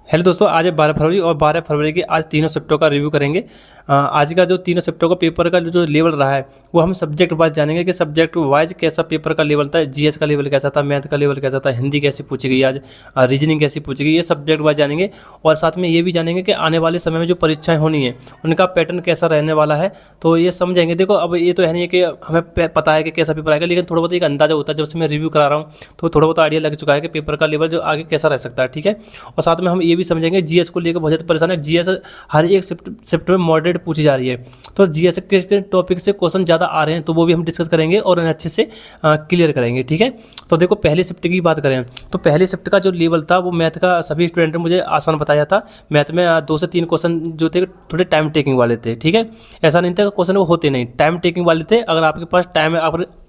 Hello दोस्तों, आज है 12 फरवरी और 12 फरवरी के आज तीनों शिफ्टों का रिव्यू करेंगे। आज का जो तीनों शिफ्टों का पेपर का जो लेवल रहा है वो हम सब्जेक्ट वाइज जानेंगे कि सब्जेक्ट वाइज कैसा पेपर का लेवल था, जीएस का लेवल कैसा था, मैथ का लेवल कैसा था, हिंदी कैसी पूछी गई आज, रीजनिंग कैसी पूछी गई, ये सब्जेक्ट वाइज जानेंगे। और साथ में ये भी जानेंगे कि आने वाले समय में जो परीक्षाएँ होनी है उनका पैटर्न कैसा रहने वाला है, तो ये समझेंगे। देखो, अब ये तो है नहीं है कि हमें पता है कि कैसा पेपर आएगा, लेकिन थोड़ा बहुत एक अंदाजा होता है। जब से मैं रिव्यू करा रहा हूँ तो थोड़ा बहुत आइडिया लग चुका है कि पेपर का लेवल जो आगे कैसा रह सकता है, ठीक है। और साथ में हम ये भी समझेंगे जीएस को लेकर बहुत ज़्यादा परेशान है। जीएस हर एक शिफ्ट में मॉडरेट पूछी जा रही है, तो जीएस के टॉपिक से क्वेश्चन ज़्यादा आ रहे हैं तो वो भी हम डिस्कस करेंगे और उन्हें अच्छे से क्लियर करेंगे, ठीक है। तो देखो, पहली शिफ्ट की बात करें तो पहली शिफ्ट का जो लेवल था वो मैथ का सभी स्टूडेंट ने मुझे आसान बताया था। मैथ में 2 से 3 क्वेश्चन जो थे थोड़े टाइम टेकिंग वाले थे, ठीक है। ऐसा नहीं था कि क्वेश्चन वो होते नहीं, टाइम टेकिंग वाले थे। अगर आपके पास टाइम है,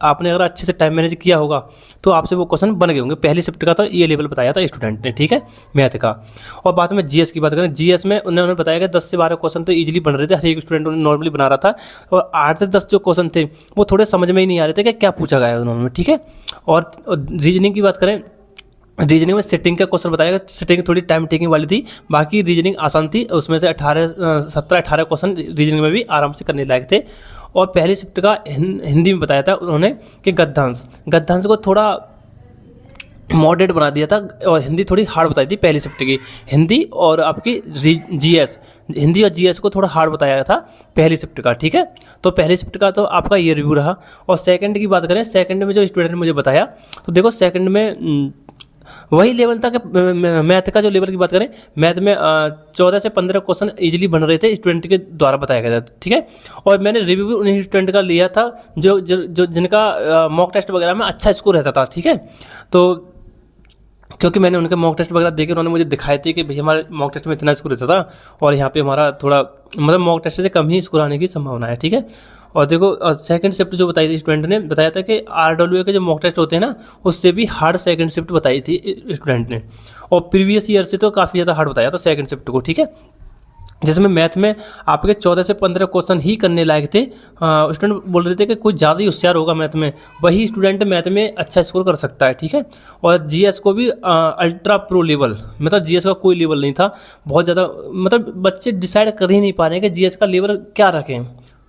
आपने अगर अच्छे से टाइम मैनेज किया होगा तो आपसे वो क्वेश्चन बन गए होंगे। पहली शिफ्ट का तो ये लेवल बताया था स्टूडेंट ने, ठीक है, मैथ का। और बाद में जीएस की बात करें, जीएस में उन्होंने बताया कि 10 से 12 क्वेश्चन तो इजीली बन रहे थे, हर एक स्टूडेंट नॉर्मली बना रहा था। और 8 से 10 जो क्वेश्चन थे वो थोड़े समझ में ही नहीं आ रहे थे कि क्या पूछा गया है उन्होंने, ठीक है। और रीजनिंग की बात करें, रीजनिंग में सेटिंग का क्वेश्चन बताया गया, सेटिंग थोड़ी टाइम टेकिंग वाली थी, बाकी रीजनिंग आसान थी। उसमें से 17-18 क्वेश्चन रीजनिंग में भी आराम से करने लायक थे। और पहली शिफ्ट का हिंदी में बताया था उन्होंने कि गद्यांश को थोड़ा मॉडरेट बना दिया था और हिंदी थोड़ी हार्ड बताई थी पहली शिफ्ट की। हिंदी और आपकी जीएस, हिंदी और जीएस को थोड़ा हार्ड बताया था पहली शिफ्ट का, ठीक है। तो पहली शिफ्ट का तो आपका ये रिव्यू रहा। और सेकंड की बात करें, सेकंड में जो स्टूडेंट ने मुझे बताया, तो देखो सेकंड में वही लेवल था कि मैथ का जो लेवल की बात करें, मैथ में 14 से 15 क्वेश्चन इजीली बन रहे थे, स्टूडेंट के द्वारा बताया गया था, ठीक है। और मैंने रिव्यू भी उन्हीं स्टूडेंट का लिया था जो जिनका मॉक टेस्ट वगैरह में अच्छा स्कोर रहता था, ठीक है। तो क्योंकि मैंने उनके मॉक टेस्ट वगैरह देखे, उन्होंने मुझे दिखाए थे कि भाई हमारे मॉक टेस्ट में इतना स्कोर रहता था और यहाँ पे हमारा थोड़ा मतलब मॉक टेस्ट से कम ही स्कोर आने की संभावना है, ठीक है। और देखो, सेकंड शिफ्ट जो बताई थी स्टूडेंट ने बताया था कि आरडब्ल्यूए के जो मॉक टेस्ट होते हैं ना, उससे भी हार्ड सेकंड शिफ्ट बताई थी स्टूडेंट ने। और प्रीवियस ईयर से तो काफ़ी ज़्यादा हार्ड बताया था सेकंड शिफ्ट को, ठीक है। जिसमें मैथ में आपके 14 से 15 क्वेश्चन ही करने लायक थे। स्टूडेंट बोल रहे थे कि कोई ज़्यादा ही होशियार होगा मैथ में, वही स्टूडेंट मैथ में अच्छा स्कोर कर सकता है, ठीक है। और जीएस को भी अल्ट्रा प्रो लेवल, मतलब जीएस का कोई लेवल नहीं था बहुत ज़्यादा, मतलब बच्चे डिसाइड कर ही नहीं पा रहे हैं कि जीएस का लेवल क्या रखें।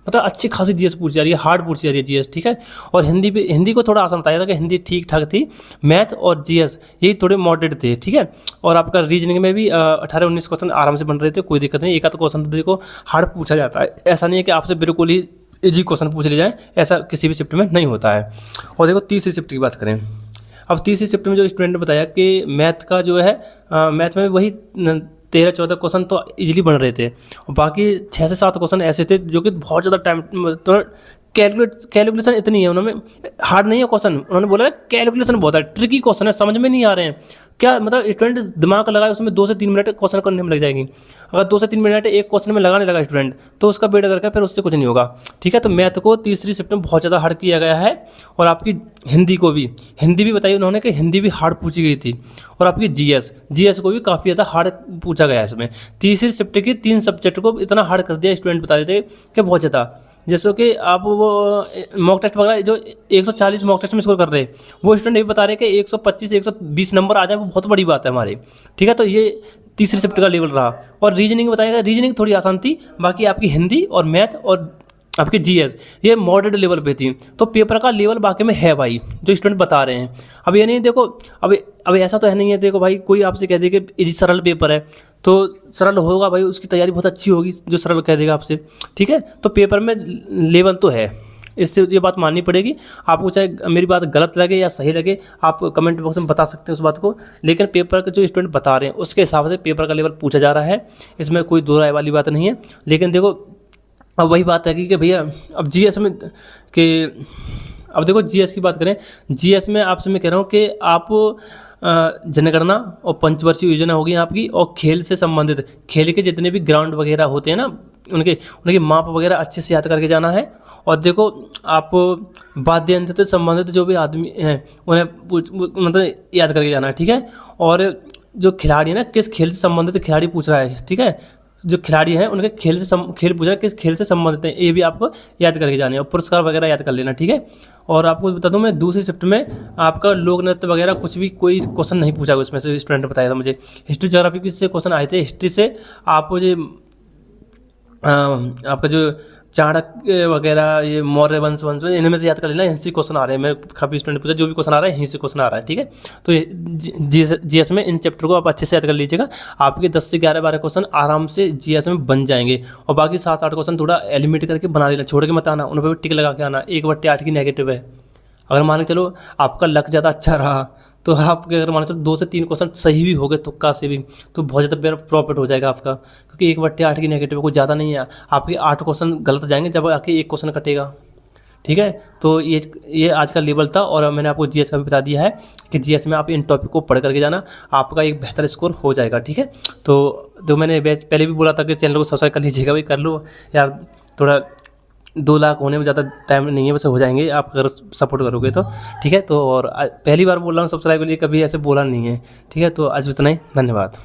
मतलब अच्छी खासी जीएस पूछी जा रही है, हार्ड पूछी जा रही है जीएस, ठीक है। और हिंदी को थोड़ा आसान बताया था कि हिंदी ठीक ठाक थी। मैथ और जीएस यही थोड़े मॉडरेट थे, ठीक है। और आपका रीजनिंग में भी 18-19 क्वेश्चन आराम से बन रहे थे, कोई दिक्कत नहीं। एक आध क्वेश्चन तो देखो हार्ड पूछा जाता है, ऐसा नहीं है कि आपसे बिल्कुल ही इजी क्वेश्चन पूछ लिए जाए, ऐसा किसी भी शिफ्ट में नहीं होता है। और देखो, तीसरी शिफ्ट की बात करें, अब तीसरी शिफ्ट में जो स्टूडेंट ने बताया कि मैथ का जो है, मैथ में वही 13-14 क्वेश्चन तो इजीली बन रहे थे और बाकी 6 से 7 क्वेश्चन ऐसे थे जो कि बहुत ज़्यादा टाइम, तो कैलकुलेशन इतनी है उन्होंने, हार्ड नहीं है क्वेश्चन, उन्होंने बोला कैलकुलेशन बहुत है, ट्रिकी क्वेश्चन है, समझ में नहीं आ रहे हैं क्या, मतलब स्टूडेंट दिमाग लगाए उसमें 2 से 3 मिनट क्वेश्चन करने में लग जाएंगी। अगर 2 से 3 मिनट एक क्वेश्चन में लगाने लगा स्टूडेंट तो उसका बेड़ा करके फिर उससे कुछ नहीं होगा, ठीक है। तो मैथ को तीसरी शिफ्ट में बहुत ज़्यादा हार्ड किया गया है। और आपकी हिंदी भी बताई उन्होंने कि हिंदी भी हार्ड पूछी गई थी। और आपकी जीएस को भी काफ़ी ज़्यादा हार्ड पूछा गया है इसमें। तीसरी शिफ्ट की 3 सब्जेक्ट को इतना हार्ड कर दिया स्टूडेंट बता रहे थे कि बहुत ज़्यादा, जैसे कि आप वो मॉक टेस्ट वगैरह जो 140 मॉक टेस्ट में स्कोर कर रहे हैं, वो स्टूडेंट ये बता रहे हैं कि 125-120 नंबर आ जाए वो बहुत बड़ी बात है हमारी, ठीक है। तो ये तीसरी शिफ्ट का लेवल रहा। और रीजनिंग बताएगा, रीजनिंग थोड़ी आसान थी, बाकी आपकी हिंदी और मैथ और आपके जीएस ये मॉडरेट लेवल पे थी। तो पेपर का लेवल बाकी में है भाई, जो स्टूडेंट बता रहे हैं। अब ये नहीं, देखो अब ऐसा तो है नहीं है, देखो भाई कोई आपसे कह दे कि ये सरल पेपर है तो सरल होगा भाई, उसकी तैयारी बहुत अच्छी होगी जो सरल कह देगा आपसे, ठीक है। तो पेपर में लेवल तो है, इससे ये बात माननी पड़ेगी आपको, चाहे मेरी बात गलत लगे या सही लगे, आप कमेंट बॉक्स में बता सकते हैं उस बात को। लेकिन पेपर के जो स्टूडेंट बता रहे हैं उसके हिसाब से पेपर का लेवल पूछा जा रहा है, इसमें कोई दो राय वाली बात नहीं है। लेकिन देखो, अब वही बात है कि भैया अब जीएस में कि अब देखो जीएस की बात करें, जीएस में आपसे मैं कह रहा हूँ कि आप जनगणना और पंचवर्षीय योजना होगी आपकी, और खेल से संबंधित खेल के जितने भी ग्राउंड वगैरह होते हैं ना, उनके माप वगैरह अच्छे से याद करके जाना है। और देखो, आप वाद्य यंत्र से संबंधित जो भी आदमी हैं उन्हें मतलब याद करके जाना है, ठीक है। और जो खिलाड़ी है ना, किस खेल से संबंधित खिलाड़ी पूछ रहा है, ठीक है, जो खिलाड़ी हैं उनके खेल पूछा किस खेल से संबंधित है, ये भी आपको याद करके जाने और पुरस्कार वगैरह याद कर लेना, ठीक है। और आपको बता दूं मैं दूसरी शिफ्ट में आपका लोक नृत्य वगैरह कुछ भी कोई क्वेश्चन नहीं पूछा उसमें से, स्टूडेंट ने बताया था मुझे। हिस्ट्री ज्योग्राफी से क्वेश्चन आए थे, हिस्ट्री से आपको जो आपका जो चाणक्य वगैरह ये मौर्य वंश इनमें से याद कर लेना, यहीं से क्वेश्चन आ रहे हैं। मैं काफ़ी स्टूडेंट पूछा, जो भी क्वेश्चन आ रहा है यहीं से क्वेश्चन आ रहा है, ठीक है। तो जीएस में इन चैप्टर को आप अच्छे से याद कर लीजिएगा, आपके 10 से 11-12 क्वेश्चन आराम से जीएस में बन जाएंगे। और बाकी 7-8 क्वेश्चन थोड़ा एलिमिनेट करके बना लेना, छोड़ के मत आना, उन पर भी टिक लगा के आना। 1/8 की नेगेटिव है, अगर मान के चलो आपका लक ज़्यादा अच्छा रहा तो आपके अगर मान चलो 2 से 3 क्वेश्चन सही भी हो गए तुक्का से भी, तो बहुत ज़्यादा प्रॉफिट हो जाएगा आपका, क्योंकि 1/8 की नेगेटिव कुछ ज़्यादा नहीं है। आपके 8 क्वेश्चन गलत जाएंगे जब आके 1 क्वेश्चन कटेगा, ठीक है। तो ये आज का लेवल था, और मैंने आपको जीएस का भी बता दिया है कि जीएस में आप इन टॉपिक को पढ़ करके जाना, आपका एक बेहतर स्कोर हो जाएगा, ठीक है। तो मैंने पहले भी बोला था कि चैनल को सब्सक्राइब कर लीजिएगा, भाई कर लो यार, थोड़ा 2 लाख होने में ज़्यादा टाइम नहीं है, वैसे हो जाएंगे आप अगर सपोर्ट करोगे तो, ठीक है। तो और पहली बार बोल रहा हूँ सब्सक्राइब के लिए, कभी ऐसे बोला नहीं है, ठीक है। तो आज इतना ही, धन्यवाद।